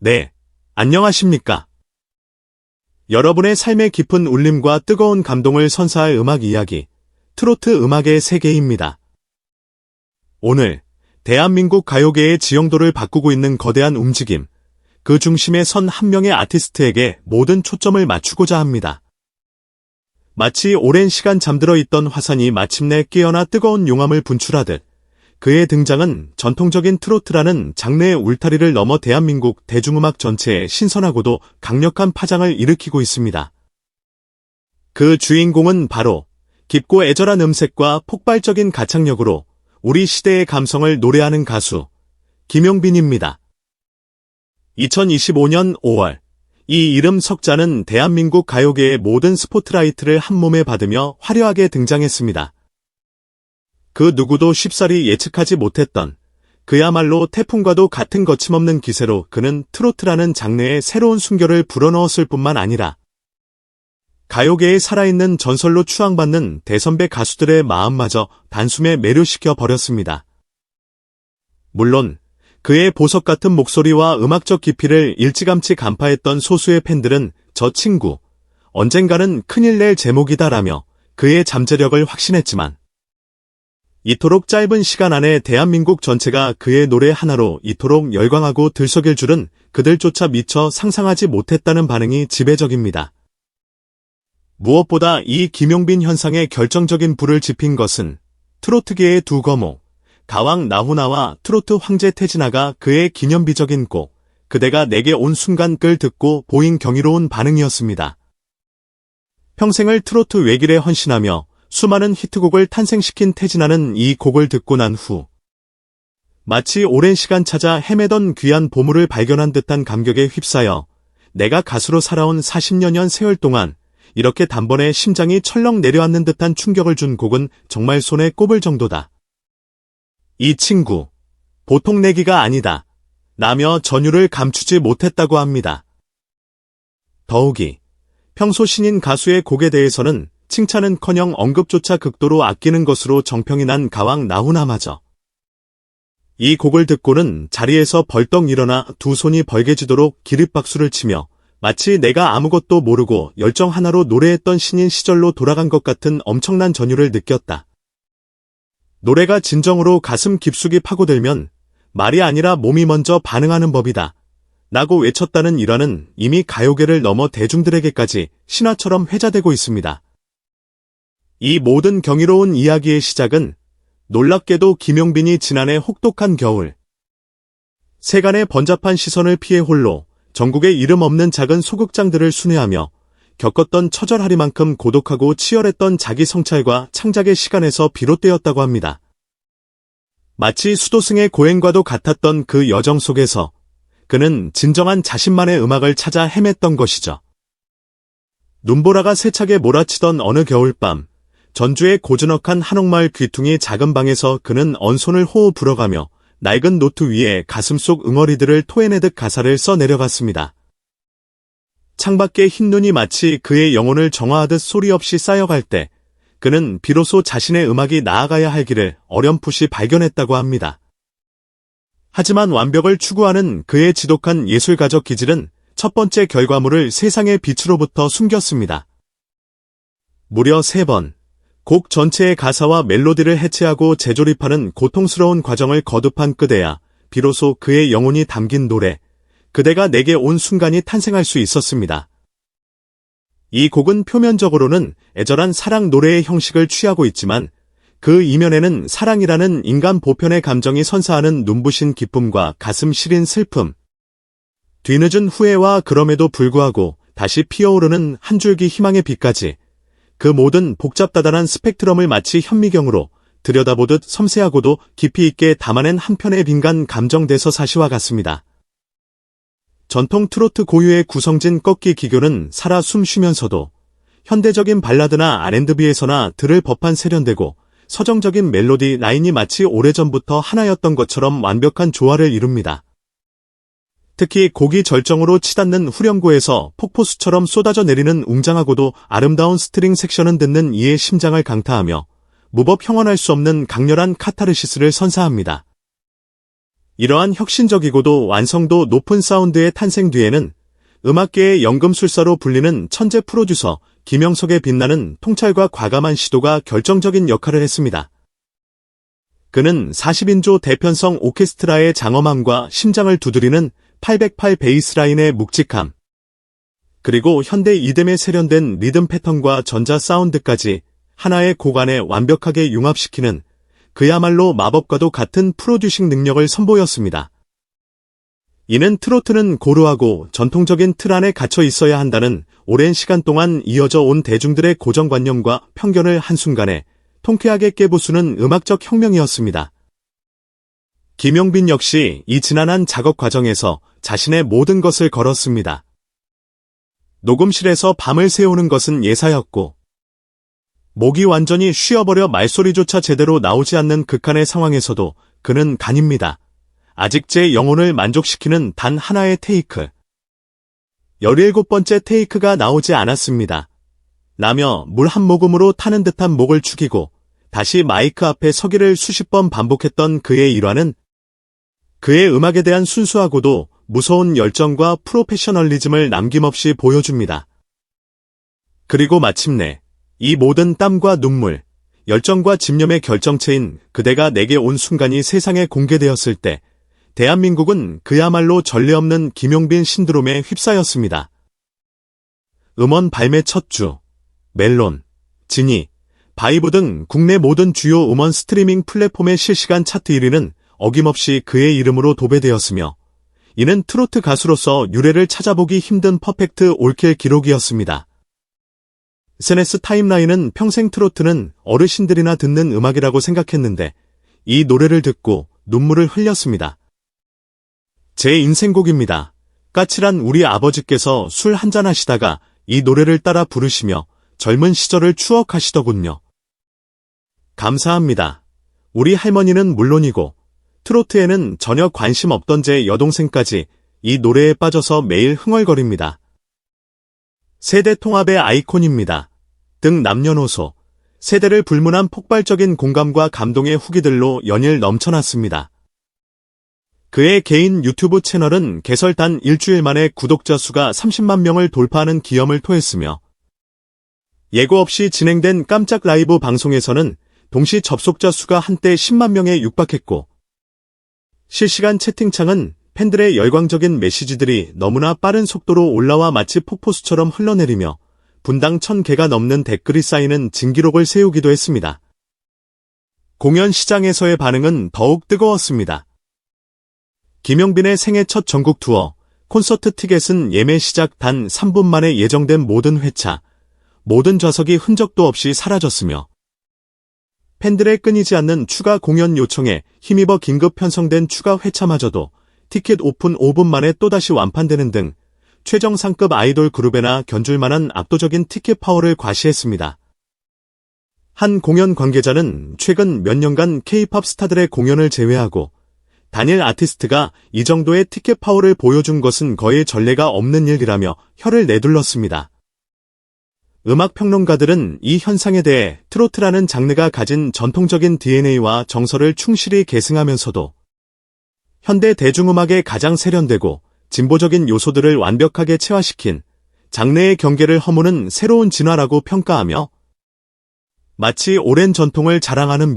네, 안녕하십니까. 여러분의 삶의 깊은 울림과 뜨거운 감동을 선사할 음악 이야기, 트로트 음악의 세계입니다. 오늘, 대한민국 가요계의 지형도를 바꾸고 있는 거대한 움직임, 그 중심에 선 한 명의 아티스트에게 모든 초점을 맞추고자 합니다. 마치 오랜 시간 잠들어 있던 화산이 마침내 깨어나 뜨거운 용암을 분출하듯, 그의 등장은 전통적인 트로트라는 장르의 울타리를 넘어 대한민국 대중음악 전체에 신선하고도 강력한 파장을 일으키고 있습니다. 그 주인공은 바로 깊고 애절한 음색과 폭발적인 가창력으로 우리 시대의 감성을 노래하는 가수 김용빈입니다. 2025년 5월, 이 이름 석자는 대한민국 가요계의 모든 스포트라이트를 한몸에 받으며 화려하게 등장했습니다. 그 누구도 쉽사리 예측하지 못했던, 그야말로 태풍과도 같은 거침없는 기세로 그는 트로트라는 장르의 새로운 순결을 불어넣었을 뿐만 아니라 가요계에 살아있는 전설로 추앙받는 대선배 가수들의 마음마저 단숨에 매료시켜 버렸습니다. 물론 그의 보석 같은 목소리와 음악적 깊이를 일찌감치 간파했던 소수의 팬들은 저 친구, 언젠가는 큰일 낼 제목이다라며 그의 잠재력을 확신했지만, 이토록 짧은 시간 안에 대한민국 전체가 그의 노래 하나로 이토록 열광하고 들썩일 줄은 그들조차 미처 상상하지 못했다는 반응이 지배적입니다. 무엇보다 이 김용빈 현상에 결정적인 불을 지핀 것은 트로트계의 두 거목, 가왕 나훈아와 트로트 황제 태진아가 그의 기념비적인 곡, 그대가 내게 온 순간을 듣고 보인 경이로운 반응이었습니다. 평생을 트로트 외길에 헌신하며 수많은 히트곡을 탄생시킨 태진아는 이 곡을 듣고 난 후 마치 오랜 시간 찾아 헤매던 귀한 보물을 발견한 듯한 감격에 휩싸여 내가 가수로 살아온 40여년 세월 동안 이렇게 단번에 심장이 철렁 내려앉는 듯한 충격을 준 곡은 정말 손에 꼽을 정도다. 이 친구, 보통 내기가 아니다. 라며 전율을 감추지 못했다고 합니다. 더욱이 평소 신인 가수의 곡에 대해서는 칭찬은커녕 언급조차 극도로 아끼는 것으로 정평이 난 가왕 나훈아마저 이 곡을 듣고는 자리에서 벌떡 일어나 두 손이 벌개지도록 기립박수를 치며 마치 내가 아무것도 모르고 열정 하나로 노래했던 신인 시절로 돌아간 것 같은 엄청난 전율을 느꼈다. 노래가 진정으로 가슴 깊숙이 파고들면 말이 아니라 몸이 먼저 반응하는 법이다. 라고 외쳤다는 일화는 이미 가요계를 넘어 대중들에게까지 신화처럼 회자되고 있습니다. 이 모든 경이로운 이야기의 시작은 놀랍게도 김용빈이 지난해 혹독한 겨울, 세간의 번잡한 시선을 피해 홀로 전국의 이름 없는 작은 소극장들을 순회하며 겪었던 처절하리만큼 고독하고 치열했던 자기 성찰과 창작의 시간에서 비롯되었다고 합니다. 마치 수도승의 고행과도 같았던 그 여정 속에서 그는 진정한 자신만의 음악을 찾아 헤맸던 것이죠. 눈보라가 세차게 몰아치던 어느 겨울밤, 전주의 고즈넉한 한옥마을 귀퉁이 작은 방에서 그는 언손을 호호 불어가며 낡은 노트 위에 가슴 속 응어리들을 토해내듯 가사를 써내려갔습니다. 창밖의 흰눈이 마치 그의 영혼을 정화하듯 소리 없이 쌓여갈 때 그는 비로소 자신의 음악이 나아가야 할 길을 어렴풋이 발견했다고 합니다. 하지만 완벽을 추구하는 그의 지독한 예술가적 기질은 첫 번째 결과물을 세상의 빛으로부터 숨겼습니다. 무려 3번, 곡 전체의 가사와 멜로디를 해체하고 재조립하는 고통스러운 과정을 거듭한 끝에야 비로소 그의 영혼이 담긴 노래, 그대가 내게 온 순간이 탄생할 수 있었습니다. 이 곡은 표면적으로는 애절한 사랑 노래의 형식을 취하고 있지만 그 이면에는 사랑이라는 인간 보편의 감정이 선사하는 눈부신 기쁨과 가슴 시린 슬픔, 뒤늦은 후회와 그럼에도 불구하고 다시 피어오르는 한 줄기 희망의 빛까지 그 모든 복잡다단한 스펙트럼을 마치 현미경으로 들여다보듯 섬세하고도 깊이 있게 담아낸 한 편의 빈간 감정 대서사시와 같습니다. 전통 트로트 고유의 구성진 꺾기 기교는 살아 숨쉬면서도 현대적인 발라드나 R&B에서나 들을 법한 세련되고 서정적인 멜로디 라인이 마치 오래전부터 하나였던 것처럼 완벽한 조화를 이룹니다. 특히 곡이 절정으로 치닫는 후렴구에서 폭포수처럼 쏟아져 내리는 웅장하고도 아름다운 스트링 섹션은 듣는 이의 심장을 강타하며 무법 형언할 수 없는 강렬한 카타르시스를 선사합니다. 이러한 혁신적이고도 완성도 높은 사운드의 탄생 뒤에는 음악계의 연금술사로 불리는 천재 프로듀서 김영석의 빛나는 통찰과 과감한 시도가 결정적인 역할을 했습니다. 그는 40인조 대편성 오케스트라의 장엄함과 심장을 두드리는 808 베이스라인의 묵직함, 그리고 현대 이듬해 세련된 리듬 패턴과 전자 사운드까지 하나의 곡 안에 완벽하게 융합시키는 그야말로 마법과도 같은 프로듀싱 능력을 선보였습니다. 이는 트로트는 고루하고 전통적인 틀 안에 갇혀 있어야 한다는 오랜 시간 동안 이어져 온 대중들의 고정관념과 편견을 한순간에 통쾌하게 깨부수는 음악적 혁명이었습니다. 김용빈 역시 이 지난한 작업 과정에서 자신의 모든 것을 걸었습니다. 녹음실에서 밤을 새우는 것은 예사였고, 목이 완전히 쉬어버려 말소리조차 제대로 나오지 않는 극한의 상황에서도 그는 간입니다. 아직 제 영혼을 만족시키는 단 하나의 테이크. 17번째 테이크가 나오지 않았습니다. 라며 물 한 모금으로 타는 듯한 목을 축이고 다시 마이크 앞에 서기를 수십 번 반복했던 그의 일화는 그의 음악에 대한 순수하고도 무서운 열정과 프로페셔널리즘을 남김없이 보여줍니다. 그리고 마침내 이 모든 땀과 눈물, 열정과 집념의 결정체인 그대가 내게 온 순간이 세상에 공개되었을 때 대한민국은 그야말로 전례 없는 김용빈 신드롬에 휩싸였습니다. 음원 발매 첫 주, 멜론, 지니, 바이브 등 국내 모든 주요 음원 스트리밍 플랫폼의 실시간 차트 1위는 어김없이 그의 이름으로 도배되었으며 이는 트로트 가수로서 유례를 찾아보기 힘든 퍼펙트 올킬 기록이었습니다. SNS 타임라인은 평생 트로트는 어르신들이나 듣는 음악이라고 생각했는데 이 노래를 듣고 눈물을 흘렸습니다. 제 인생곡입니다. 까칠한 우리 아버지께서 술 한잔 하시다가 이 노래를 따라 부르시며 젊은 시절을 추억하시더군요. 감사합니다. 우리 할머니는 물론이고 트로트에는 전혀 관심 없던 제 여동생까지 이 노래에 빠져서 매일 흥얼거립니다. 세대 통합의 아이콘입니다. 등 남녀노소, 세대를 불문한 폭발적인 공감과 감동의 후기들로 연일 넘쳐났습니다. 그의 개인 유튜브 채널은 개설 단 일주일 만에 구독자 수가 30만 명을 돌파하는 기염을 토했으며 예고 없이 진행된 깜짝 라이브 방송에서는 동시 접속자 수가 한때 10만 명에 육박했고 실시간 채팅창은 팬들의 열광적인 메시지들이 너무나 빠른 속도로 올라와 마치 폭포수처럼 흘러내리며 분당 1000개가 넘는 댓글이 쌓이는 진기록을 세우기도 했습니다. 공연 시장에서의 반응은 더욱 뜨거웠습니다. 김용빈의 생애 첫 전국 투어, 콘서트 티켓은 예매 시작 단 3분 만에 예정된 모든 회차, 모든 좌석이 흔적도 없이 사라졌으며 팬들의 끊이지 않는 추가 공연 요청에 힘입어 긴급 편성된 추가 회차마저도 티켓 오픈 5분 만에 또다시 완판되는 등 최정상급 아이돌 그룹에나 견줄 만한 압도적인 티켓 파워를 과시했습니다. 한 공연 관계자는 최근 몇 년간 K-팝 스타들의 공연을 제외하고 단일 아티스트가 이 정도의 티켓 파워를 보여준 것은 거의 전례가 없는 일이라며 혀를 내둘렀습니다. 음악평론가들은 이 현상에 대해 트로트라는 장르가 가진 전통적인 DNA와 정서를 충실히 계승하면서도 현대 대중음악의 가장 세련되고 진보적인 요소들을 완벽하게 체화시킨 장르의 경계를 허무는 새로운 진화라고 평가하며 마치 오랜 전통을 자랑하는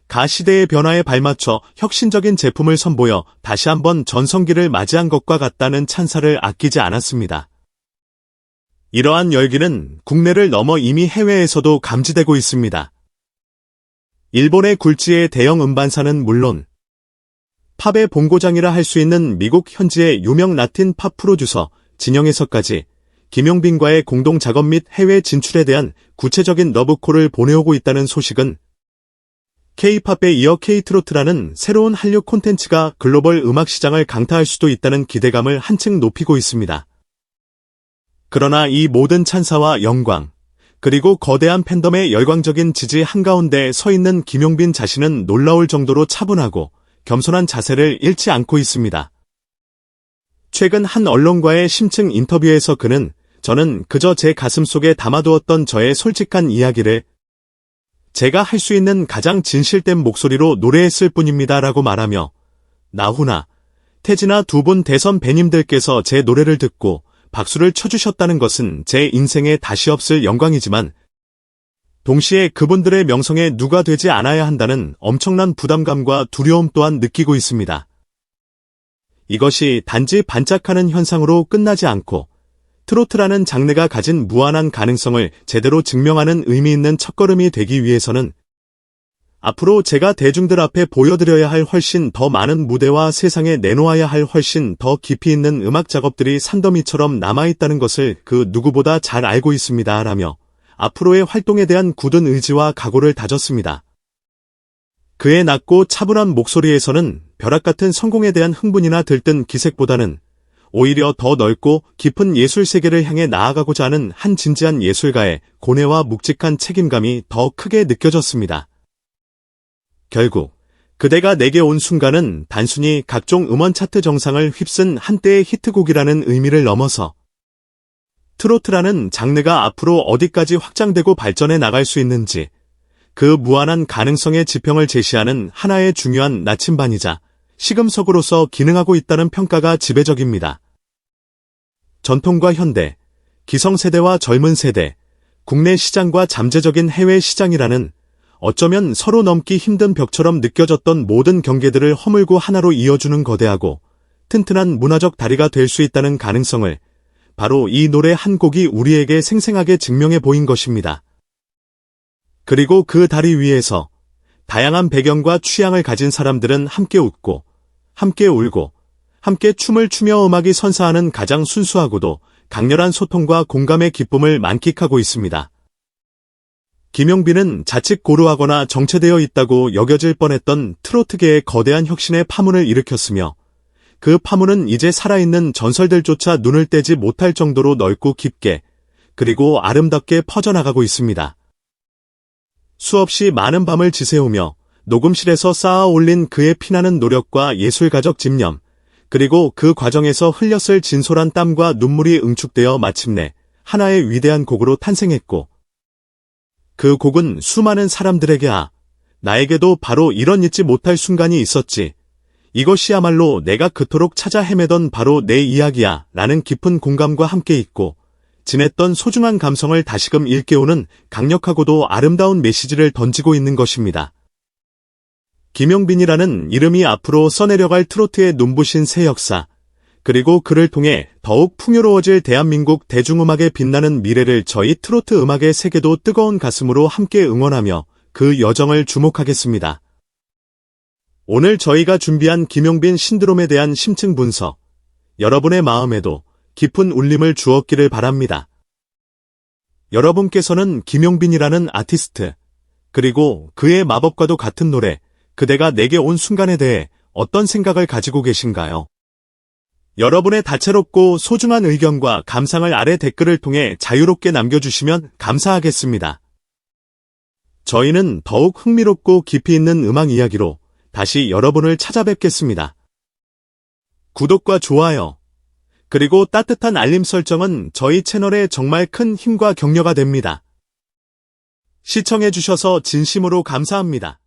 가 시대의 변화에 발맞춰 혁신적인 제품을 선보여 다시 한번 전성기를 맞이한 것과 같다는 찬사를 아끼지 않았습니다. 이러한 열기는 국내를 넘어 이미 해외에서도 감지되고 있습니다. 일본의 굴지의 대형 음반사는 물론 팝의 본고장이라 할 수 있는 미국 현지의 유명 라틴 팝 프로듀서 진영에서까지 김용빈과의 공동 작업 및 해외 진출에 대한 구체적인 러브콜을 보내오고 있다는 소식은 K-팝에 이어 K-트로트라는 새로운 한류 콘텐츠가 글로벌 음악 시장을 강타할 수도 있다는 기대감을 한층 높이고 있습니다. 그러나 이 모든 찬사와 영광, 그리고 거대한 팬덤의 열광적인 지지 한가운데 서 있는 김용빈 자신은 놀라울 정도로 차분하고 겸손한 자세를 잃지 않고 있습니다. 최근 한 언론과의 심층 인터뷰에서 그는 저는 그저 제 가슴 속에 담아두었던 저의 솔직한 이야기를 제가 할 수 있는 가장 진실된 목소리로 노래했을 뿐입니다 라고 말하며 나훈아, 태진아 두 분 대선 배님들께서 제 노래를 듣고 박수를 쳐주셨다는 것은 제 인생에 다시 없을 영광이지만 동시에 그분들의 명성에 누가 되지 않아야 한다는 엄청난 부담감과 두려움 또한 느끼고 있습니다. 이것이 단지 반짝하는 현상으로 끝나지 않고 트로트라는 장르가 가진 무한한 가능성을 제대로 증명하는 의미 있는 첫걸음이 되기 위해서는 앞으로 제가 대중들 앞에 보여드려야 할 훨씬 더 많은 무대와 세상에 내놓아야 할 훨씬 더 깊이 있는 음악 작업들이 산더미처럼 남아있다는 것을 그 누구보다 잘 알고 있습니다. 라며 앞으로의 활동에 대한 굳은 의지와 각오를 다졌습니다. 그의 낮고 차분한 목소리에서는 벼락같은 성공에 대한 흥분이나 들뜬 기색보다는 오히려 더 넓고 깊은 예술 세계를 향해 나아가고자 하는 한 진지한 예술가의 고뇌와 묵직한 책임감이 더 크게 느껴졌습니다. 결국 그대가 내게 온 순간은 단순히 각종 음원 차트 정상을 휩쓴 한때의 히트곡이라는 의미를 넘어서 트로트라는 장르가 앞으로 어디까지 확장되고 발전해 나갈 수 있는지 그 무한한 가능성의 지평을 제시하는 하나의 중요한 나침반이자 시금석으로서 기능하고 있다는 평가가 지배적입니다. 전통과 현대, 기성세대와 젊은 세대, 국내 시장과 잠재적인 해외 시장이라는 어쩌면 서로 넘기 힘든 벽처럼 느껴졌던 모든 경계들을 허물고 하나로 이어주는 거대하고 튼튼한 문화적 다리가 될 수 있다는 가능성을 바로 이 노래 한 곡이 우리에게 생생하게 증명해 보인 것입니다. 그리고 그 다리 위에서 다양한 배경과 취향을 가진 사람들은 함께 웃고, 함께 울고, 함께 춤을 추며 음악이 선사하는 가장 순수하고도 강렬한 소통과 공감의 기쁨을 만끽하고 있습니다. 김용빈은 자칫 고루하거나 정체되어 있다고 여겨질 뻔했던 트로트계의 거대한 혁신의 파문을 일으켰으며 그 파문은 이제 살아있는 전설들조차 눈을 떼지 못할 정도로 넓고 깊게 그리고 아름답게 퍼져나가고 있습니다. 수없이 많은 밤을 지새우며 녹음실에서 쌓아 올린 그의 피나는 노력과 예술가적 집념, 그리고 그 과정에서 흘렸을 진솔한 땀과 눈물이 응축되어 마침내 하나의 위대한 곡으로 탄생했고 그 곡은 수많은 사람들에게 나에게도 바로 이런 잊지 못할 순간이 있었지. 이것이야말로 내가 그토록 찾아 헤매던 바로 내 이야기야 라는 깊은 공감과 함께 있고 지냈던 소중한 감성을 다시금 일깨우는 강력하고도 아름다운 메시지를 던지고 있는 것입니다. 김용빈이라는 이름이 앞으로 써내려갈 트로트의 눈부신 새 역사, 그리고 그를 통해 더욱 풍요로워질 대한민국 대중음악의 빛나는 미래를 저희 트로트 음악의 세계도 뜨거운 가슴으로 함께 응원하며 그 여정을 주목하겠습니다. 오늘 저희가 준비한 김용빈 신드롬에 대한 심층 분석, 여러분의 마음에도 깊은 울림을 주었기를 바랍니다. 여러분께서는 김용빈이라는 아티스트, 그리고 그의 마법과도 같은 노래, 그대가 내게 온 순간에 대해 어떤 생각을 가지고 계신가요? 여러분의 다채롭고 소중한 의견과 감상을 아래 댓글을 통해 자유롭게 남겨주시면 감사하겠습니다. 저희는 더욱 흥미롭고 깊이 있는 음악 이야기로 다시 여러분을 찾아뵙겠습니다. 구독과 좋아요, 그리고 따뜻한 알림 설정은 저희 채널에 정말 큰 힘과 격려가 됩니다. 시청해주셔서 진심으로 감사합니다.